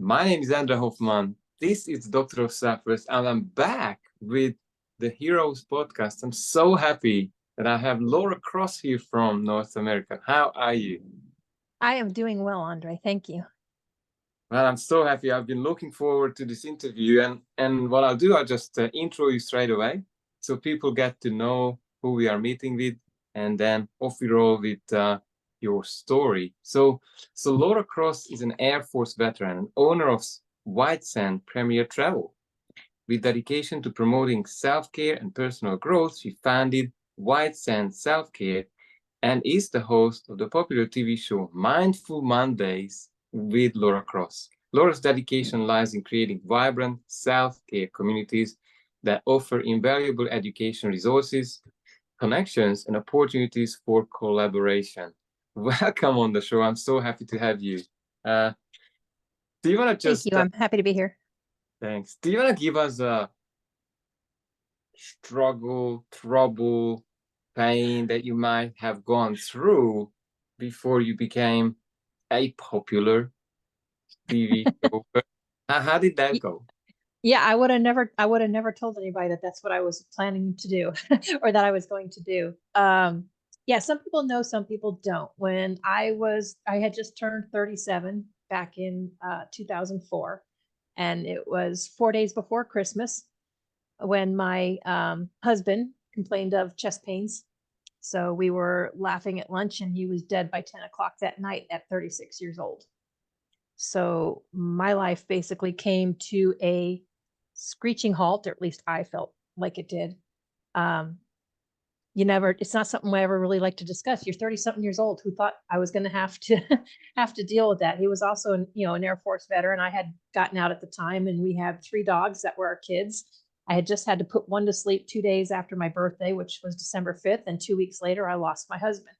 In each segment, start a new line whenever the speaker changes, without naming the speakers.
My name is Andrea Hoffman. This is Doctor of Suffers, and I'm back with the Heroes podcast. I'm so happy that I have Laura Cross here from North America. How are you?
I am doing well, Andre. Thank you.
Well, I'm so happy. I've been looking forward to this interview, and what I'll do, I'll just intro you straight away, so people get to know who we are meeting with, and then off we roll with your story. So Laura Cross is an Air Force veteran and owner of White Sand Premier Travel. With dedication to promoting self-care and personal growth, she founded White Sand Self-Care and is the host of the popular TV show Mindful Mondays with Laura Cross. Laura's dedication lies in creating vibrant self-care communities that offer invaluable education resources, connections, and opportunities for collaboration. Welcome on the show. I'm so happy to have you. Do you want to just...
Thank you. I'm happy to be here.
Thanks. Do you want to give us a struggle, trouble, pain that you might have gone through before you became a popular TV show? How did that go?
Yeah, I would have never told anybody that that's what I was planning to do or that I was going to do. Yeah, some people know, some people don't. When I had just turned 37 back in 2004, and it was 4 days before Christmas when my husband complained of chest pains. So we were laughing at lunch, and he was dead by 10 o'clock that night at 36 years old. So my life basically came to a screeching halt, or at least I felt like it did. It's not something I ever really like to discuss. You're 30 something years old. Who thought I was going to have to deal with that? He was also an Air Force veteran. I had gotten out at the time, and we had 3 dogs that were our kids. I had just had to put one to sleep 2 days after my birthday, which was December 5th. And 2 weeks later, I lost my husband.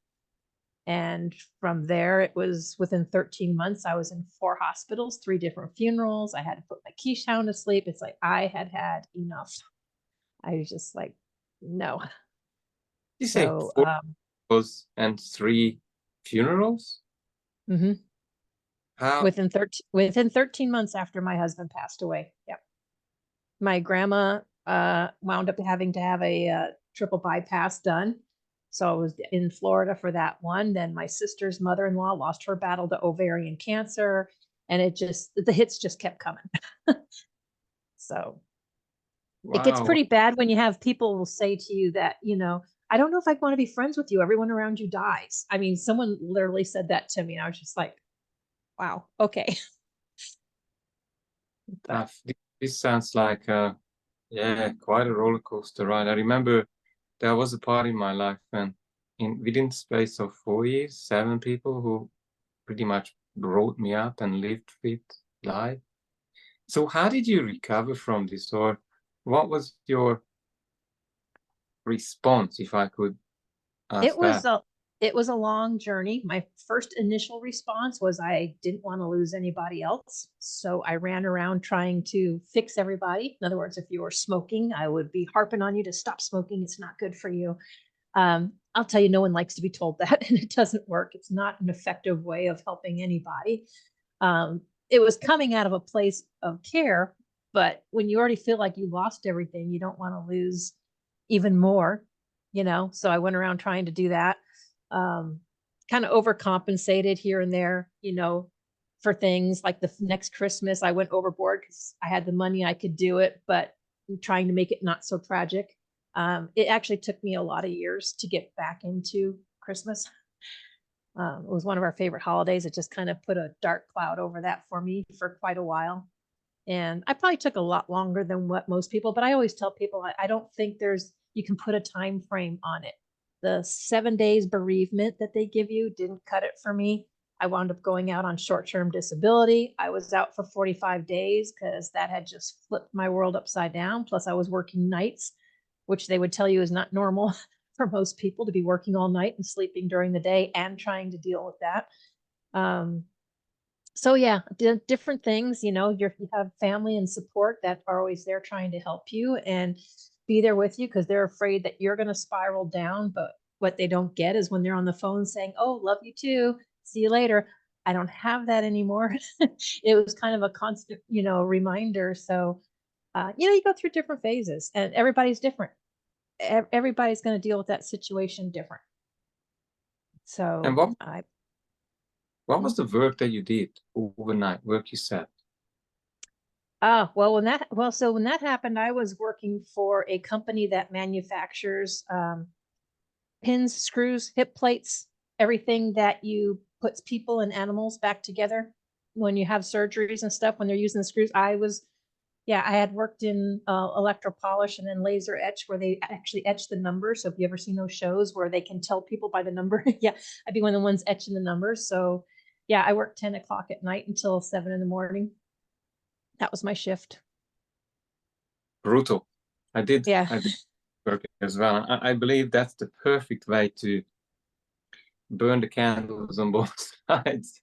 And from there, it was within 13 months, I was in 4 hospitals, 3 different funerals. I had to put my quiche down to sleep. It's like I had enough. I was just like, no.
You say 4 hospitals and 3 funerals?
Mm-hmm.
How?
Within 13 months after my husband passed away. Yep. My grandma wound up having to have a triple bypass done. So I was in Florida for that one. Then my sister's mother-in-law lost her battle to ovarian cancer, and the hits just kept coming. So wow. It gets pretty bad when you have people will say to you that, I don't know if I want to be friends with you. Everyone around you dies. I mean, someone literally said that to me, and I was just like, wow, okay.
This sounds like quite a roller coaster ride. I remember there was a part in my life when within the space of 4 years, 7 people who pretty much wrote me up and lived with life. So how did you recover from this, or what was your response, if I could ask that?
It was a long journey. My first initial response was I didn't want to lose anybody else. So I ran around trying to fix everybody. In other words, if you were smoking, I would be harping on you to stop smoking. It's not good for you. I'll tell you, no one likes to be told that, and it doesn't work. It's not an effective way of helping anybody. It was coming out of a place of care, but when you already feel like you lost everything, you don't want to lose even more, So I went around trying to do that. Kind of overcompensated here and there, for things like the next Christmas, I went overboard because I had the money, I could do it, but I'm trying to make it not so tragic. It actually took me a lot of years to get back into Christmas. It was one of our favorite holidays. It just kind of put a dark cloud over that for me for quite a while. And I probably took a lot longer than what most people, but I always tell people, I don't think you can put a time frame on it. The 7 days bereavement that they give you didn't cut it for me. I wound up going out on short-term disability. I was out for 45 days because that had just flipped my world upside down. Plus I was working nights, which they would tell you is not normal for most people to be working all night and sleeping during the day and trying to deal with that. So yeah, different things, you have family and support that are always there trying to help you and be there with you because they're afraid that you're going to spiral down. But what they don't get is when they're on the phone saying, oh, love you too, see you later. I don't have that anymore. It was kind of a constant, reminder. So, you go through different phases, and everybody's different. Everybody's going to deal with that situation different.
And
So I,
what was the work that you did overnight? Work you said.
so when that happened, I was working for a company that manufactures pins, screws, hip plates, everything that you puts people and animals back together when you have surgeries and stuff, when they're using the screws. I had worked in electropolish and then laser etch where they actually etch the numbers. So if you ever seen those shows where they can tell people by the number, yeah, I'd be one of the ones etching the numbers. So yeah, I worked 10 o'clock at night until 7 in the morning. That was my shift.
Brutal.
Yeah.
I did work as well. I believe that's the perfect way to burn the candles on both sides.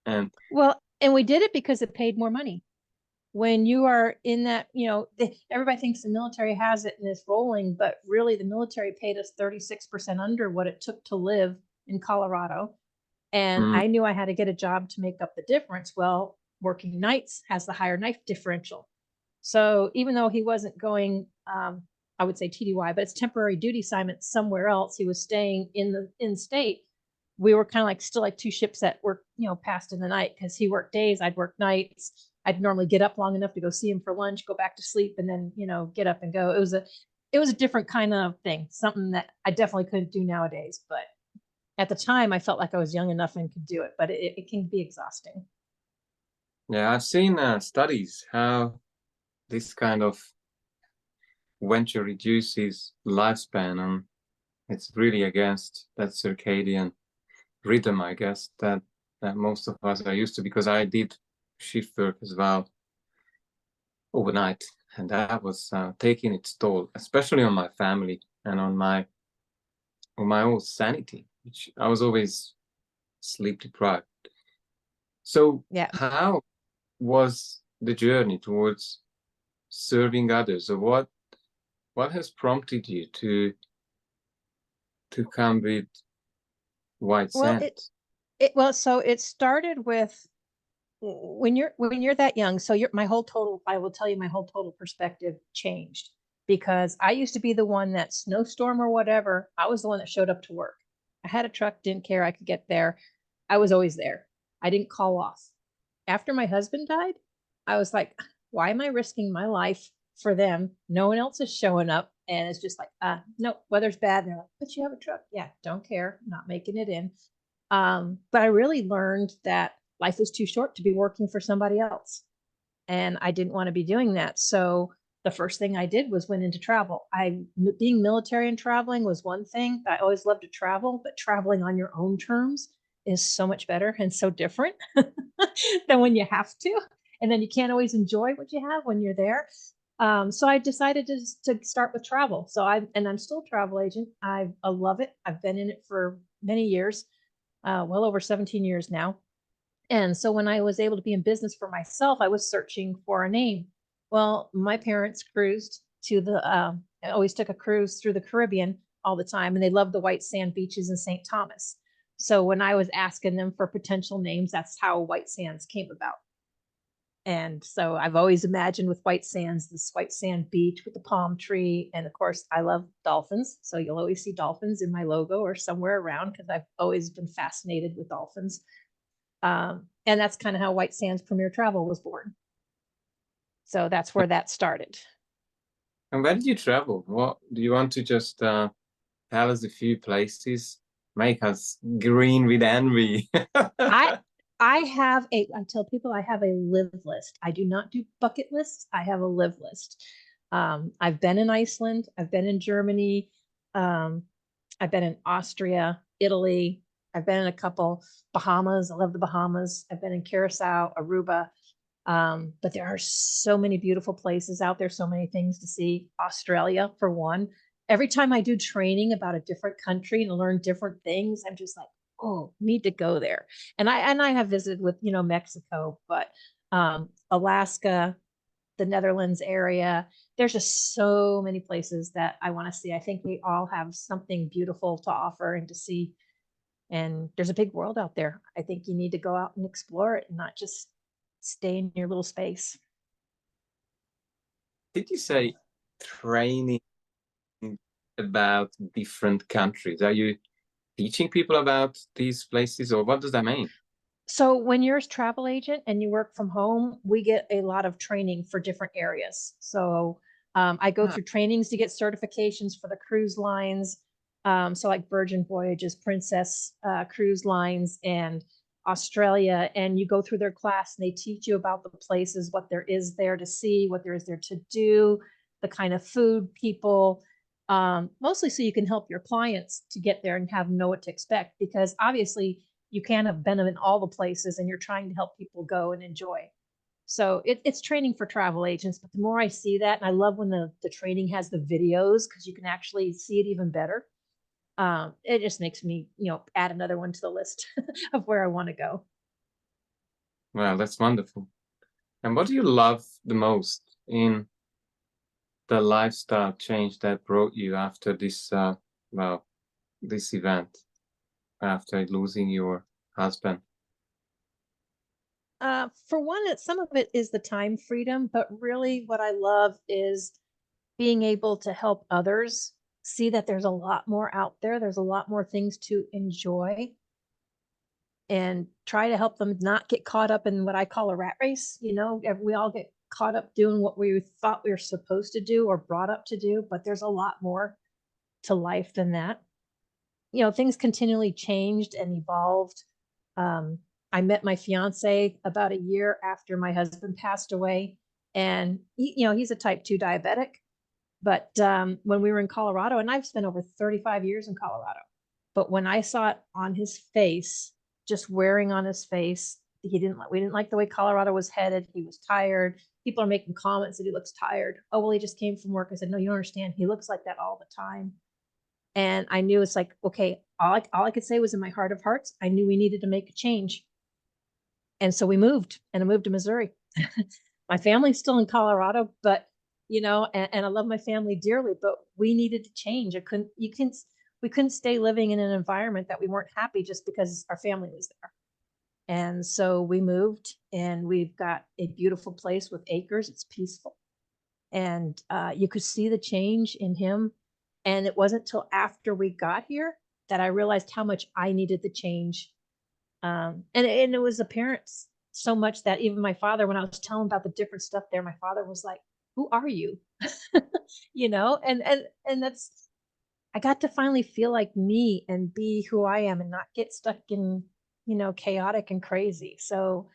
And
Well, and we did it because it paid more money. When you are in that, everybody thinks the military has it and it's rolling, but really the military paid us 36% under what it took to live in Colorado. And
mm,
I knew I had to get a job to make up the difference. Well, working nights has the higher knife differential. So even though he wasn't going, I would say TDY, but it's temporary duty assignment somewhere else, he was staying in the in state. We were kind of like still like two ships that worked, passed in the night, because he worked days, I'd work nights. I'd normally get up long enough to go see him for lunch, go back to sleep, and then get up and go. It was a different kind of thing, something that I definitely couldn't do nowadays. But at the time, I felt like I was young enough and could do it. But it can be exhausting.
yeah, I've seen studies how this kind of venture reduces lifespan, and it's really against that circadian rhythm, I guess, that most of us are used to, because I did shift work as well overnight, and that was taking its toll, especially on my family and on my own sanity, which I was always sleep deprived. So
Yeah.
how was the journey towards serving others, or what has prompted you to come with white
Well,
sands?
so it started with when you're that young. So I will tell you, my whole total perspective changed, because I used to be the one that, snowstorm or whatever, I was the one that showed up to work. I had a truck, didn't care, I could get there. I was always there. I didn't call off. After my husband died, I was like, why am I risking my life for them? No one else is showing up. And it's just like, no, weather's bad. And they're like, but you have a truck. Yeah, don't care, not making it in. But I really learned that life was too short to be working for somebody else. And I didn't want to be doing that. So the first thing I did was went into travel. Being military and traveling was one thing. I always loved to travel, but traveling on your own terms is so much better and so different than when you have to. And then you can't always enjoy what you have when you're there. So I decided to start with travel. I'm still a travel agent. I love it. I've been in it for many years, well over 17 years now. And so when I was able to be in business for myself, I was searching for a name. Well, my parents cruised I always took a cruise through the Caribbean all the time, and they loved the white sand beaches in St. Thomas. So when I was asking them for potential names, that's how White Sands came about. And so I've always imagined with white sands, this white sand beach with the palm tree. And of course, I love dolphins. So you'll always see dolphins in my logo or somewhere around, because I've always been fascinated with dolphins. And that's kind of how White Sands Premier Travel was born. So that's where that started.
And where did you travel? What do you want to just tell us a few places, make us green with envy?
I I tell people I have a live list. I do not do bucket lists. I have a live list. I've been in Iceland. I've been in Germany. Um, I've been in Austria, Italy. I've been in a couple Bahamas. I love the Bahamas. I've been in Curacao, Aruba. But there are so many beautiful places out there, so many things to see. Australia, for one. Every time I do training about a different country and learn different things, I'm just like, oh, need to go there. And I have visited with, Mexico, but Alaska, the Netherlands area. There's just so many places that I want to see. I think we all have something beautiful to offer and to see. And there's a big world out there. I think you need to go out and explore it and not just stay in your little space.
Did you say training about different countries? Are you teaching people about these places, or what does that mean?
So when you're a travel agent and you work from home, we get a lot of training for different areas. So I go
Ah,
through trainings to get certifications for the cruise lines. So like Virgin Voyages, Princess Cruise Lines, and Australia. And you go through their class and they teach you about the places, what there is there to see, what there is there to do, the kind of food, people, mostly so you can help your clients to get there and have know what to expect. Because obviously you can't have been in all the places and you're trying to help people go and enjoy. So it's training for travel agents. But the more I see that, and I love when the training has the videos because you can actually see it even better. It just makes me, add another one to the list of where I want to go.
well, that's wonderful. And what do you love the most in the lifestyle change that brought you after this, well, this event, after losing your husband?
For one, some of it is the time freedom, but really what I love is being able to help others see that there's a lot more out there. There's a lot more things to enjoy and try to help them not get caught up in what I call a rat race. We all get caught up doing what we thought we were supposed to do or brought up to do, but there's a lot more to life than that. Things continually changed and evolved. Um, I met my fiance about a year after my husband passed away, and he's a type 2 diabetic. But when we were in Colorado, and I've spent over 35 years in Colorado, but when I saw it on his face, just wearing on his face, we didn't like the way Colorado was headed. He was tired. People are making comments that he looks tired. Oh, well, he just came from work. I said, no, you don't understand. He looks like that all the time. And I knew it's like, okay, all I could say was in my heart of hearts, I knew we needed to make a change. And so we moved, and I moved to Missouri. My family's still in Colorado, but and I love my family dearly, but we needed to change. We couldn't stay living in an environment that we weren't happy just because our family was there. And so we moved, and we've got a beautiful place with acres. It's peaceful. And you could see the change in him. And it wasn't till after we got here that I realized how much I needed the change. And it was apparent so much that even my father, when I was telling about the different stuff there, my father was like, "Who are you?" And that's I got to finally feel like me and be who I am and not get stuck in chaotic and crazy. So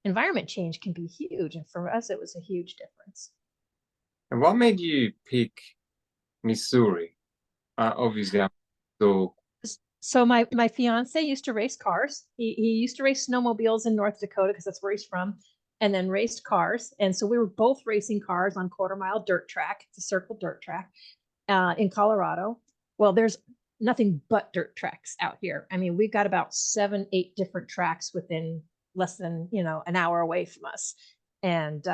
environment change can be huge, and for us, it was a huge difference.
And what made you pick Missouri? Obviously, I'm so
So my fiance used to race cars. He used to race snowmobiles in North Dakota because that's where he's from, and then raced cars. And so we were both racing cars on quarter-mile dirt track. It's a circle dirt track in Colorado. Well, there's nothing but dirt tracks out here. I mean, we've got about 7, 8 different tracks within less than an hour away from us. And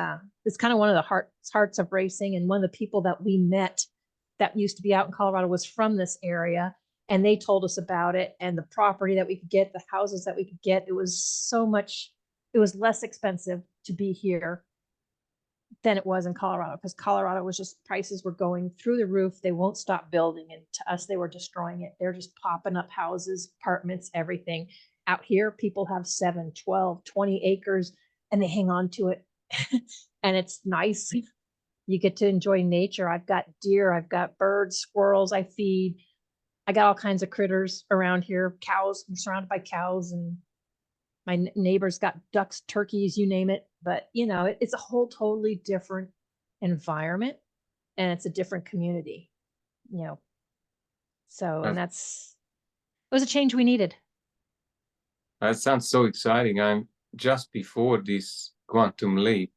it's kind of one of the hearts of racing. And one of the people that we met that used to be out in Colorado was from this area, and they told us about it and the property that we could get, the houses that we could get. It was less expensive to be here than it was in Colorado, because Colorado was just, prices were going through the roof. They won't stop building. And to us, they were destroying it. They're just popping up houses, apartments, everything. Out here, people have 7, 12, 20 acres and they hang on to it. And it's nice. You get to enjoy nature. I've got deer, I've got birds, squirrels I feed. I got all kinds of critters around here. Cows, I'm surrounded by cows, and my neighbors got ducks, turkeys, you name it. But it's a whole totally different environment, and it's a different community. You know, so and
that,
it was a change we needed.
that sounds so exciting. I'm just before this quantum leap,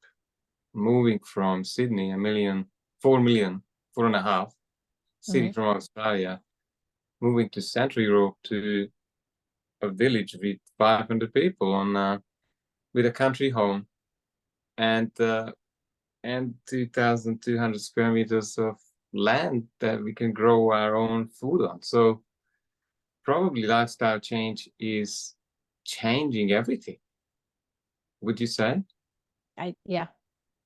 moving from Sydney, 4 million, 4.5 city
Mhm.
from Australia, moving to Central Europe to a village with 500 people on with a country home and 2,200 square meters of land that we can grow our own food on. So probably lifestyle change is changing everything. Would you say?
Yeah.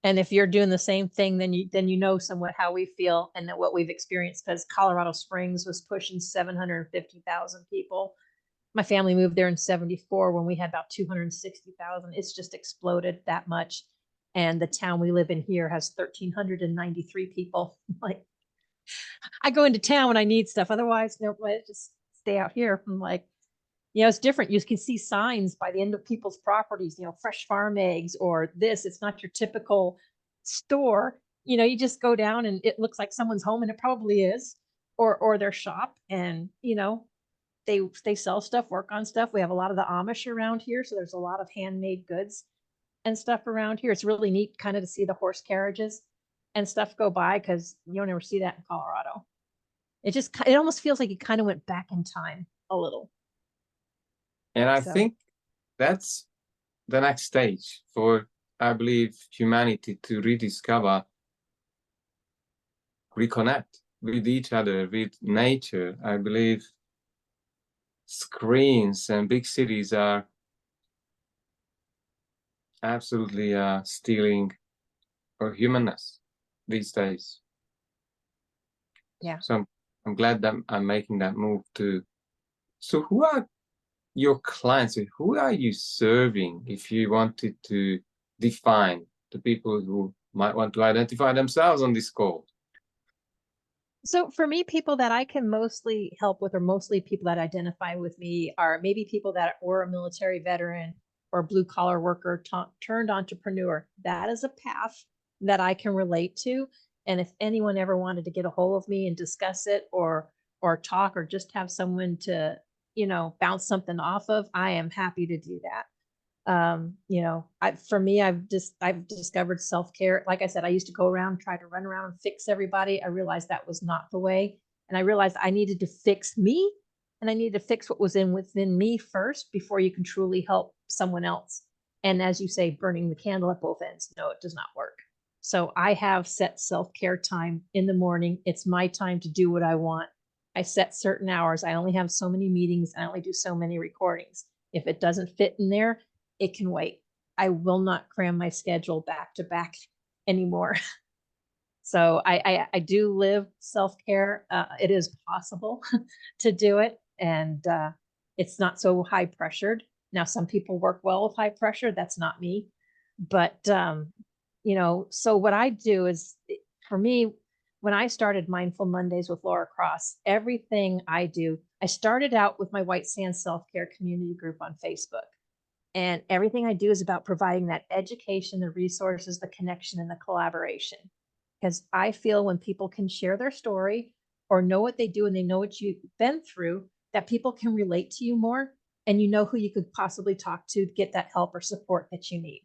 And if you're doing the same thing, then you know somewhat how we feel and what we've experienced, because Colorado Springs was pushing 750,000 people. My family moved there in 74 when we had about 260,000. It's just exploded that much. And the town we live in here has 1,393 people. Like, I go into town when I need stuff. Otherwise, no, I just stay out here. I'm like, it's different. You can see signs by the end of people's properties, fresh farm eggs or this. It's not your typical store. You just go down and it looks like someone's home, and it probably is, or their shop. And, they sell stuff, work on stuff. We have a lot of the Amish around here. So there's a lot of handmade goods and stuff around here. It's really neat kind of to see the horse carriages and stuff go by, because you don't ever see that in Colorado. It almost feels like it kind of went back in time a little.
And I think that's the next stage for, I believe, humanity to rediscover, reconnect with each other, with nature. I believe screens and big cities are absolutely stealing our humanness these days.
Yeah.
So I'm glad that I'm making that move too. So who are your clients? Who are you serving, if you wanted to define the people who might want to identify themselves on this call?
So for me, people that I can mostly help with, or mostly people that identify with me, are maybe people that were a military veteran or blue collar worker turned entrepreneur. That is a path that I can relate to. And if anyone ever wanted to get a hold of me and discuss it, or talk, or just have someone to, bounce something off of, I am happy to do that. For me, I've discovered self-care. Like I said, I used to go around, try to run around and fix everybody. I realized that was not the way. And I realized I needed to fix me, and I needed to fix what was within me first before you can truly help someone else. And as you say, burning the candle at both ends. No, it does not work. So I have set self-care time in the morning. It's my time to do what I want. I set certain hours. I only have so many meetings. I only do so many recordings. If it doesn't fit in there, it can wait. I will not cram my schedule back to back anymore. So I do live self-care. It is possible to do it, and it's not so high pressured. Now, some people work well with high pressure. That's not me. But, so what I do is, for me, when I started Mindful Mondays with Laura Cross, everything I do, I started out with my White Sands Self-Care Community Group on Facebook. And everything I do is about providing that education, the resources, the connection, and the collaboration. Because I feel when people can share their story or know what they do and they know what you've been through, that people can relate to you more, and you know who you could possibly talk to get that help or support that you need.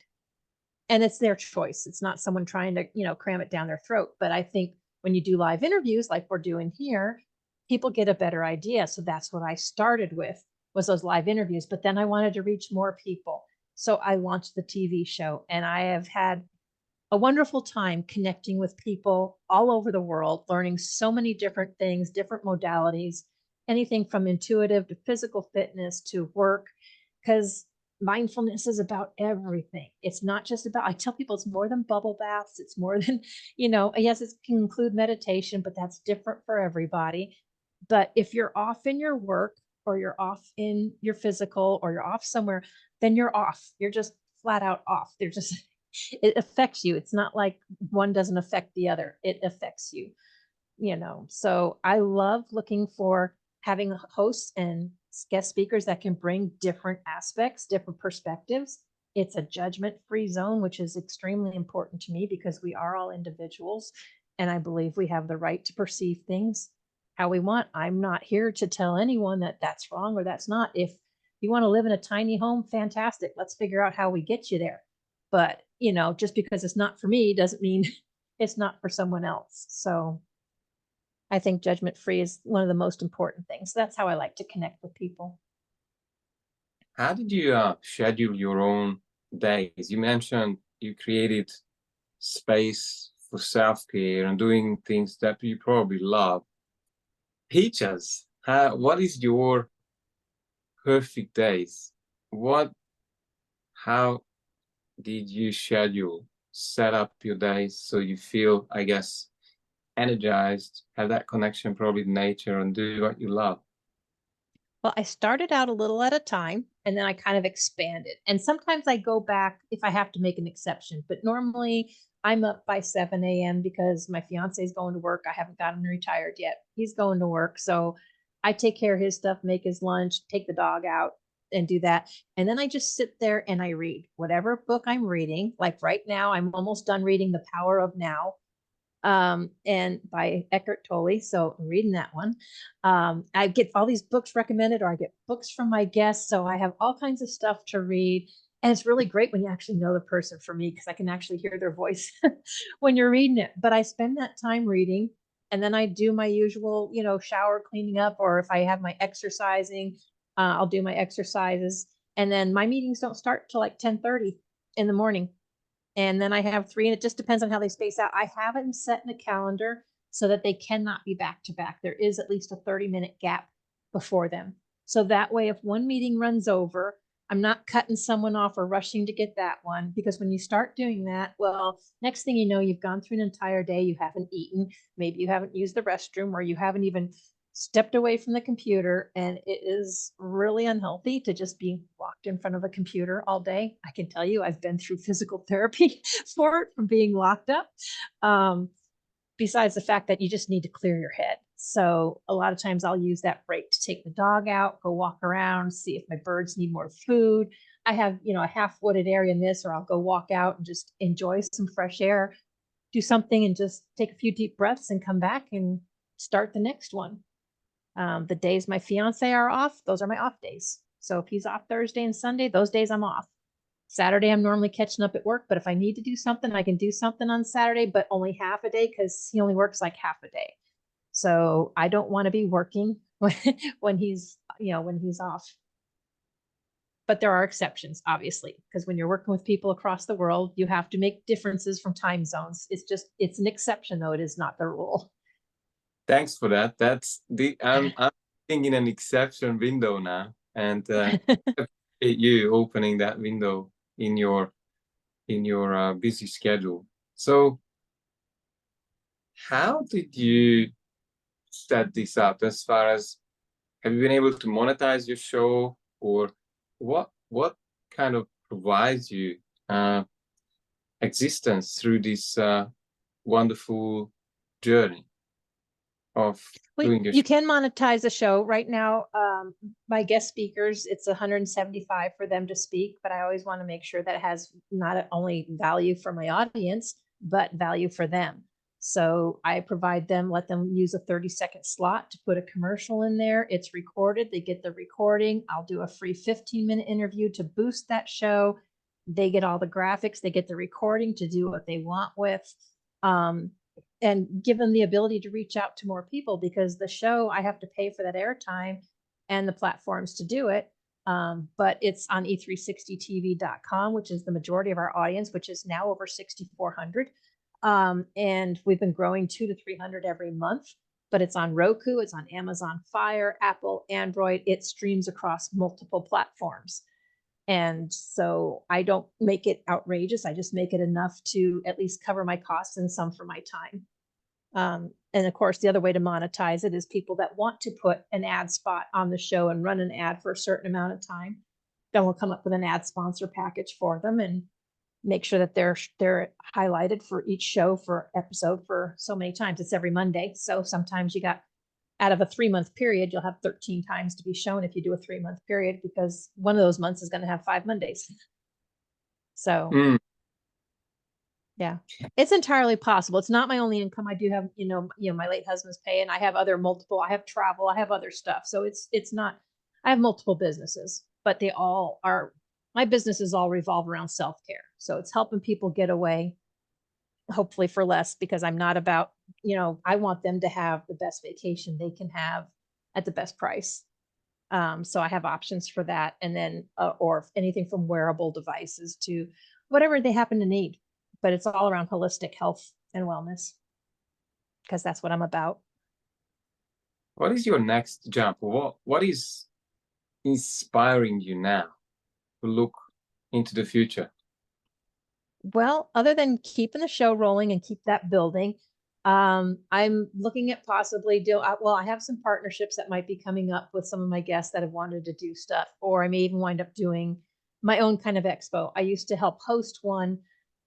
And it's their choice. It's not someone trying to, cram it down their throat. But I think when you do live interviews like we're doing here, people get a better idea. So that's what I started with, was those live interviews. But then I wanted to reach more people. So I launched the TV show, and I have had a wonderful time connecting with people all over the world, learning so many different things, different modalities, anything from intuitive to physical fitness to work, because mindfulness is about everything. It's not just about, I tell people it's more than bubble baths. It's more than, yes, it can include meditation, but that's different for everybody. But if you're off in your work, or you're off in your physical, or you're off somewhere, then you're off. You're just flat out off. They're just, it affects you. It's not like one doesn't affect the other. It affects you, So I love looking for having hosts and guest speakers that can bring different aspects, different perspectives. It's a judgment-free zone, which is extremely important to me, because we are all individuals, and I believe we have the right to perceive things how we want. I'm not here to tell anyone that that's wrong or that's not. If you want to live in a tiny home, fantastic. Let's figure out how we get you there. But, just because it's not for me doesn't mean it's not for someone else. So I think judgment-free is one of the most important things. That's how I like to connect with people.
How did you schedule your own days? You mentioned you created space for self-care and doing things that you probably love. Teach us, what is your perfect days, how did you set up your days so you feel, I guess, energized, have that connection probably with nature, and do what you love?
Well, I started out a little at a time and then I kind of expanded. And sometimes I go back if I have to make an exception, but normally I'm up by 7 a.m. because my fiance is going to work. I haven't gotten retired yet. He's going to work. So I take care of his stuff, make his lunch, take the dog out and do that. And then I just sit there and I read whatever book I'm reading. Like right now, I'm almost done reading The Power of Now, and by Eckhart Tolle. So I'm reading that one. I get all these books recommended, or I get books from my guests. So I have all kinds of stuff to read. And it's really great when you actually know the person, for me, because I can actually hear their voice when you're reading it. But I spend that time reading, and then I do my usual, shower, cleaning up, or if I have my exercising, I'll do my exercises. And then my meetings don't start till like 10:30 in the morning. And then I have three, and it just depends on how they space out. I have them set in a calendar so that they cannot be back to back. There is at least a 30-minute gap before them. So that way, if one meeting runs over, I'm not cutting someone off or rushing to get that one, because when you start doing that, well, next thing you know, you've gone through an entire day, you haven't eaten, maybe you haven't used the restroom, or you haven't even stepped away from the computer, and it is really unhealthy to just be locked in front of a computer all day. I can tell you, I've been through physical therapy for it, from being locked up. Besides the fact that you just need to clear your head. So a lot of times I'll use that break to take the dog out, go walk around, see if my birds need more food. I have, a half wooded area in this, or I'll go walk out and just enjoy some fresh air, do something and just take a few deep breaths and come back and start the next one. The days my fiance are off, those are my off days. So if he's off Thursday and Sunday, those days I'm off. Saturday, I'm normally catching up at work, but if I need to do something, I can do something on Saturday, but only half a day, because he only works like half a day. So I don't want to be working when he's off. But there are exceptions, obviously, because when you're working with people across the world, you have to make differences from time zones. It's an exception, though. It is not the rule.
Thanks for that. I'm thinking an exception window now, and appreciate you opening that window in your busy schedule. So how did you set this up, as far as, have you been able to monetize your show, or what kind of provides you existence through this wonderful journey of doing your
You
show?
can monetize a show right now. My guest speakers, it's 175 for them to speak, but I always want to make sure that it has not only value for my audience, but value for them. So I provide them, let them use a 30-second slot to put a commercial in there. It's recorded. They get the recording. I'll do a free 15-minute interview to boost that show. They get all the graphics. They get the recording to do what they want with. And give them the ability to reach out to more people, because the show, I have to pay for that airtime and the platforms to do it. But it's on e360tv.com, which is the majority of our audience, which is now over 6,400. And we've been growing 200 to 300 every month. But it's on Roku, it's on Amazon Fire, Apple, Android. It streams across multiple platforms. And so I don't make it outrageous. I just make it enough to at least cover my costs and some for my time. And of course, the other way to monetize it is people that want to put an ad spot on the show and run an ad for a certain amount of time. Then we'll come up with an ad sponsor package for them and make sure that they're highlighted for each show, for episode, for so many times. It's every Monday. So sometimes you got, out of a 3-month period, you'll have 13 times to be shown if you do a 3-month period, because one of those months is going to have 5 Mondays. So yeah, it's entirely possible. It's not my only income. I do have, my late husband's pay, and I have I have travel, I have other stuff. So it's not, I have multiple businesses, but my businesses all revolve around self-care. So it's helping people get away, hopefully for less, because I'm not about, I want them to have the best vacation they can have at the best price. So I have options for that. And then, or anything from wearable devices to whatever they happen to need. But it's all around holistic health and wellness, because that's what I'm about.
What is your next jump? What is inspiring you now to look into the future?
Well, other than keeping the show rolling and keep that building, I'm looking at possibly well, I have some partnerships that might be coming up with some of my guests that have wanted to do stuff, or I may even wind up doing my own kind of expo. I used to help host one,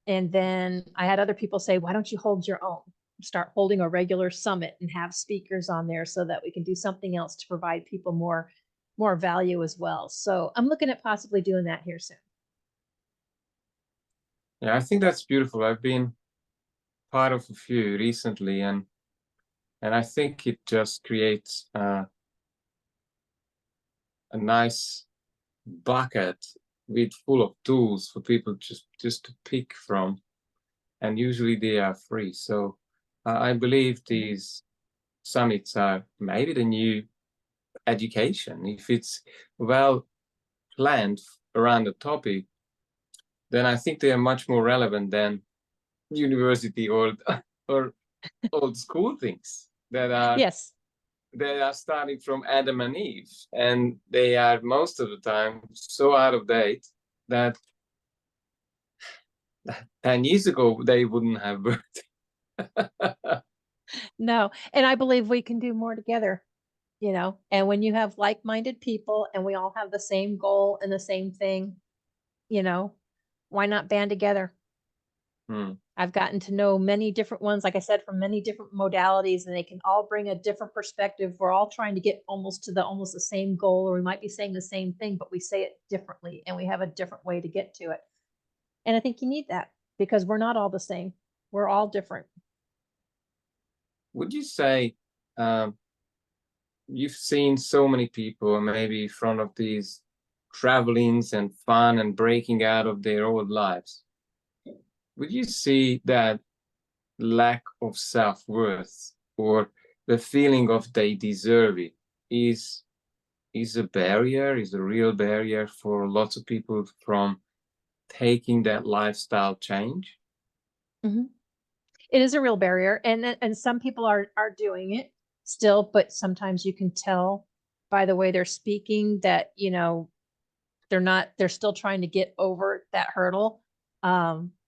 and then I had other people say, why don't you hold your own? Start holding a regular summit and have speakers on there so that we can do something else to provide people more value as well. So I'm looking at possibly doing that here soon.
Yeah, I think that's beautiful. I've been part of a few recently, and I think it just creates a nice bucket with full of tools for people just to pick from, and usually they are free. So I believe these summits are maybe the new education. If it's well planned around the topic, then I think they are much more relevant than university or or old school things
Yes.
that are starting from Adam and Eve, and they are most of the time so out of date that 10 years ago they wouldn't have worked.
No, and I believe we can do more together, and when you have like-minded people and we all have the same goal and the same thing, you know, why not band together?
Hmm.
I've gotten to know many different ones, like I said, from many different modalities, and they can all bring a different perspective. We're all trying to get almost the same goal, or we might be saying the same thing, but we say it differently and we have a different way to get to it. And I think you need that because we're not all the same. We're all different.
Would you say um, you've seen so many people maybe in front of these travelings and fun and breaking out of their old lives? Would you see that lack of self-worth or the feeling of they deserve it is a barrier, is a real barrier for lots of people from taking that lifestyle change?
Mhm. It is a real barrier, and some people are doing it still, but sometimes you can tell by the way they're speaking that, they're still trying to get over that hurdle.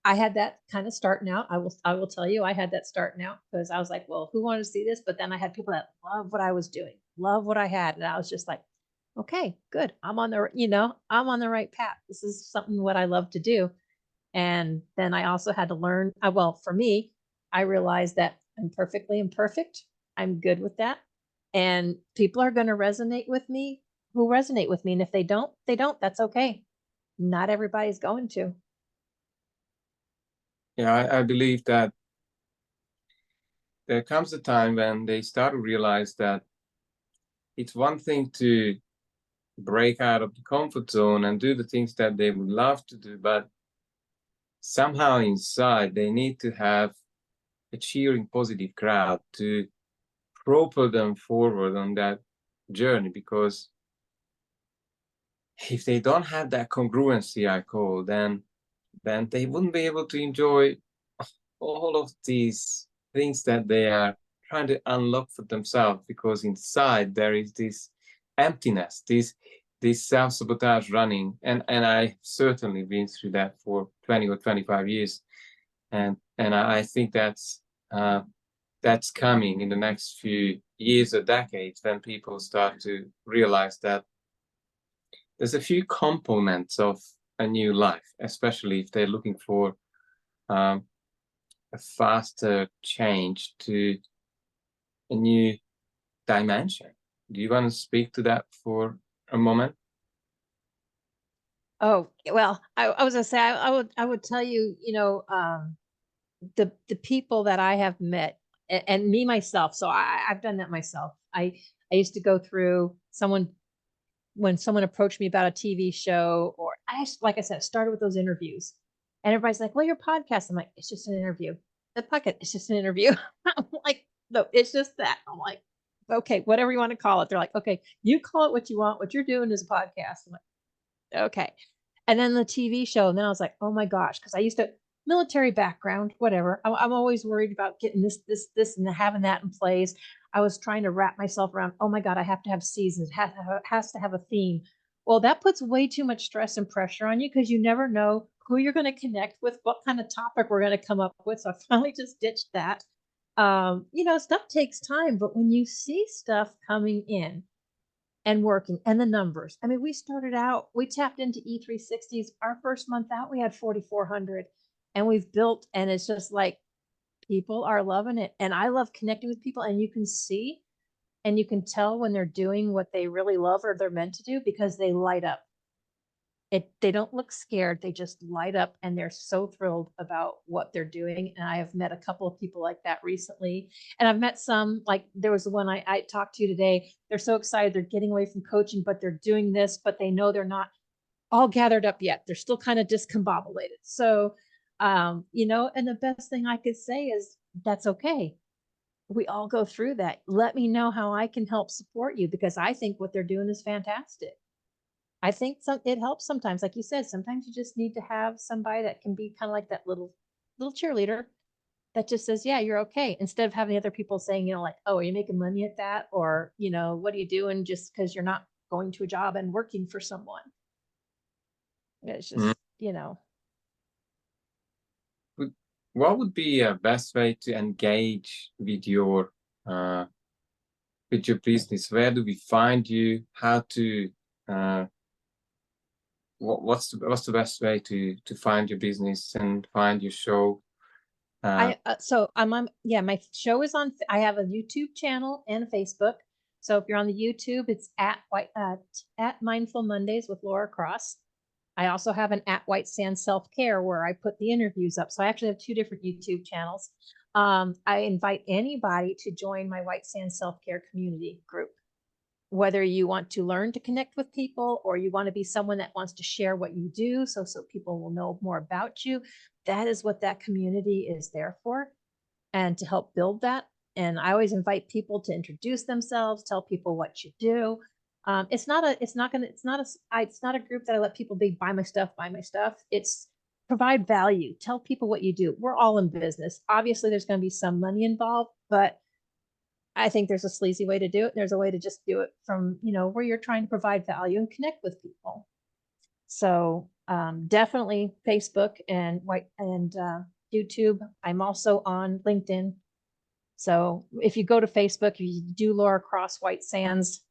I had that kind of starting out. I will tell you, I had that starting out because I was like, well, who wanted to see this? But then I had people that love what I was doing, love what I had. And I was just like, okay, good. I'm on the right path. This is something what I love to do. And then I also had to learn, well, for me, I realized that I'm perfectly imperfect. I'm good with that. And people are going to resonate with me who resonate with me. And if they don't, they don't. That's okay. Not everybody's going to.
Yeah, I believe that there comes a time when they start to realize that it's one thing to break out of the comfort zone and do the things that they would love to do, but somehow inside they need to have a cheering positive crowd to propel them forward on that journey, because if they don't have that congruency I call, then they wouldn't be able to enjoy all of these things that they are trying to unlock for themselves, because inside there is this emptiness, this self-sabotage running, and I certainly been through that for 20 or 25 years, and I think that's coming in the next few years or decades when people start to realize that there's a few components of a new life, especially if they're looking for um, a faster change to a new dimension. Do you want to speak to that for a moment?
Oh, well, I was gonna say I would tell you, the people that I have met and me myself. So I've done that myself. I used to go through someone when someone approached me about a TV show, or like I said, started with those interviews, and everybody's like, "Well, your podcast." I'm like, "It's just an interview. The podcast, it's just an interview." I'm like, "No, it's just that." I'm like, "Okay, whatever you want to call it." They're like, "Okay, you call it what you want. What you're doing is a podcast." I'm like, "Okay." And then the TV show, and then I was like, "Oh my gosh," because I used to military background, whatever. I'm always worried about getting this, and having that in place. I was trying to wrap myself around, oh my God, I have to have seasons, has to have a theme. Well, that puts way too much stress and pressure on you because you never know who you're going to connect with, what kind of topic we're going to come up with. So I finally just ditched that. Stuff takes time, but when you see stuff coming in and working and the numbers, I mean, we tapped into E360s. Our first month out, we had 4,400 and we've built, and it's just like people are loving it. And I love connecting with people, and you can see and you can tell when they're doing what they really love or they're meant to do because they light up. They don't look scared, they just light up and they're so thrilled about what they're doing. And I have met a couple of people like that recently, and I've met some, like there was the one I talked to today. They're so excited, they're getting away from coaching, but they're doing this, but they know they're not all gathered up yet, they're still kind of discombobulated. So and the best thing I could say is that's okay. We all go through that. Let me know how I can help support you, because I think what they're doing is fantastic. I think it helps sometimes, like you said, sometimes you just need to have somebody that can be kind of like that little cheerleader that just says, yeah, you're okay. Instead of having other people saying, like, oh, are you making money at that? Or, what are you doing just because you're not going to a job and working for someone? It's
Mm.
just,
What would be a best way to engage uh, with your business? Where do we find you? How to what's the best way to find your business and find your show?
My show is on, I have a YouTube channel and a Facebook. So if you're on the YouTube, it's at Mindful Mondays with Laura Cross. I also have an at White Sand Self Care where I put the interviews up. So I actually have two different YouTube channels. I invite anybody to join my White Sand Self Care community group. Whether you want to learn to connect with people or you want to be someone that wants to share what you do so people will know more about you, that is what that community is there for, and to help build that. And I always invite people to introduce themselves, tell people what you do. It's not a group that I let people be buy my stuff. It's provide value, tell people what you do. We're all in business. Obviously there's going to be some money involved, but I think there's a sleazy way to do it. There's a way to just do it from, where you're trying to provide value and connect with people. So definitely Facebook and YouTube. I'm also on LinkedIn. So if you go to Facebook, if you do Laura Cross White Sands,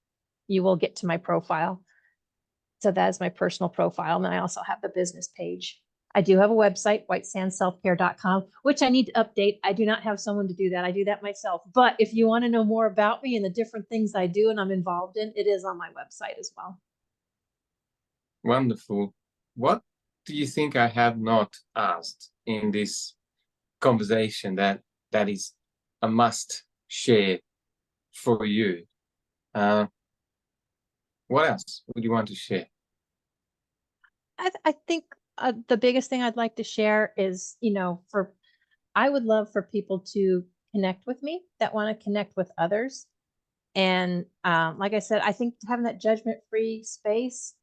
you will get to my profile. So that is my personal profile. And I also have the business page. I do have a website, whitesandselfcare.com, which I need to update. I do not have someone to do that. I do that myself. But if you want to know more about me and the different things I do and I'm involved in, it is on my website as well.
Wonderful. What do you think I have not asked in this conversation that is a must share for you? What else would you want to share?
I think the biggest thing I'd like to share is, I would love for people to connect with me that want to connect with others. And like I said, I think having that judgment-free space,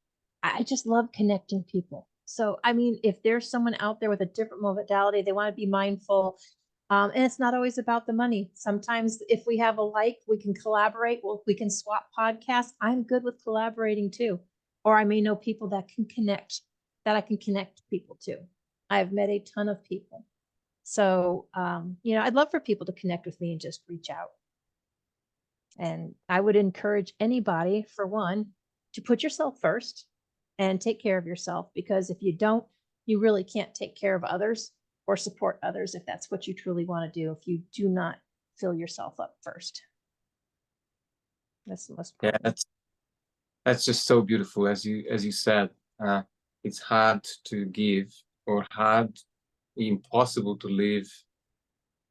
I just love connecting people. So, I mean, if there's someone out there with a different modality, they want to be mindful. And it's not always about the money. Sometimes if we have a we can collaborate. Well, we can swap podcasts. I'm good with collaborating too. Or I may know people that I can connect people to. I've met a ton of people. So, I'd love for people to connect with me and just reach out. And I would encourage anybody, for one, to put yourself first and take care of yourself, because if you don't, you really can't take care of others or support others if that's what you truly want to do, if you do not fill yourself up first. That's the most important.
Yeah, that's just so beautiful. As you said, it's hard to give, or impossible to live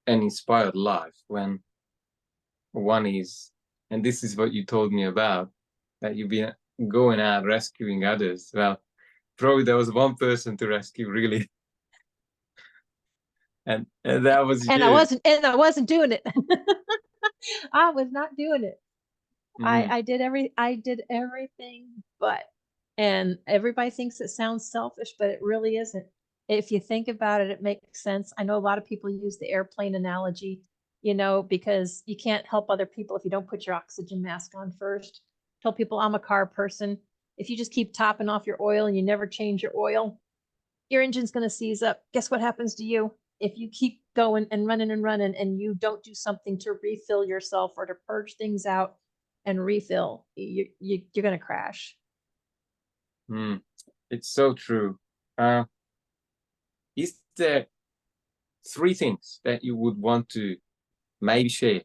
an inspired life when one is, and this is what you told me about, that you've been going out rescuing others. Well, probably there was one person to rescue, really, and that was you.
I wasn't doing it. I was not doing it. I did everything but, and everybody thinks it sounds selfish, but it really isn't. If you think about it, it makes sense. I know a lot of people use the airplane analogy, because you can't help other people if you don't put your oxygen mask on first. Tell people I'm a car person. If you just keep topping off your oil and you never change your oil, your engine's going to seize up. Guess what happens to you? If you keep going and running and you don't do something to refill yourself or to purge things out and refill, you're going to crash.
It's so true. Is there 3 things that you would want to maybe share?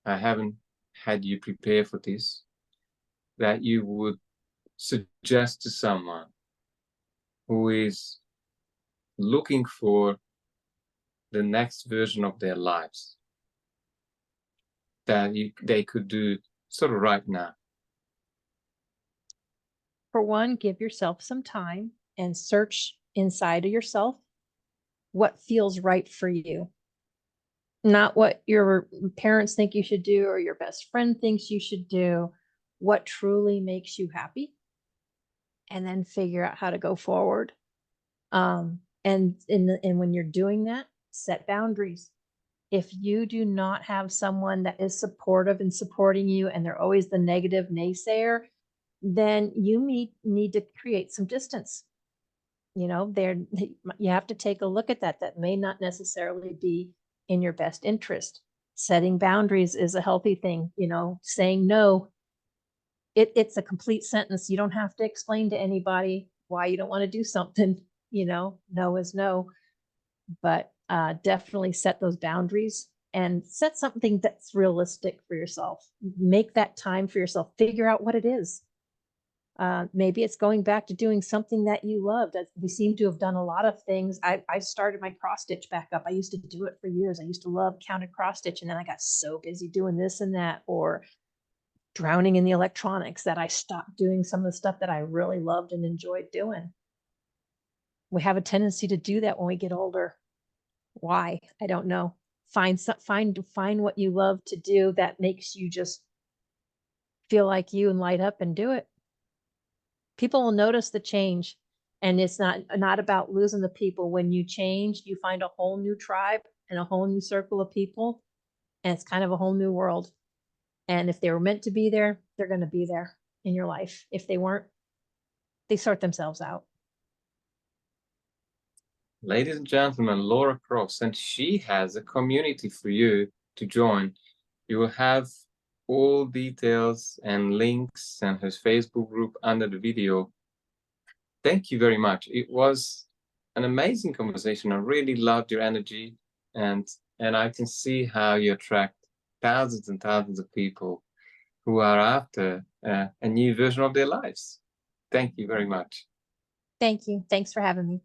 I haven't had you prepare for this, that you would suggest to someone who is looking for the next version of their lives that they could do sort of right now?
For one, give yourself some time and search inside of yourself what feels right for you. Not what your parents think you should do or your best friend thinks you should do, what truly makes you happy, and then figure out how to go forward. And when you're doing that, set boundaries. If you do not have someone that is supportive and supporting you, and they're always the negative naysayer, then you need to create some distance. You know, you have to take a look at that. That may not necessarily be in your best interest. Setting boundaries is a healthy thing. You know, saying no, it's a complete sentence. You don't have to explain to anybody why you don't want to do something. You know, no is no. But definitely set those boundaries and set something that's realistic for yourself. Make that time for yourself. Figure out what it is. Maybe it's going back to doing something that you loved. We seem to have done a lot of things. I started my cross stitch back up. I used to do it for years. I used to love counted cross stitch, and then I got so busy doing this and that, or drowning in the electronics, that I stopped doing some of the stuff that I really loved and enjoyed doing. We have a tendency to do that when we get older. Why? I don't know. Find what you love to do that makes you just feel like you and light up and do it. People will notice the change, and it's not about losing the people. When you change, you find a whole new tribe and a whole new circle of people, and it's kind of a whole new world. And if they were meant to be there, they're going to be there in your life. If they weren't, they sort themselves out.
Ladies and gentlemen, Laura Cross, and she has a community for you to join. You will have all details and links and her Facebook group under the video. Thank you very much. It was an amazing conversation. I really loved your energy, and I can see how you attract thousands and thousands of people who are after a new version of their lives. Thank you very much.
Thank you. Thanks for having me.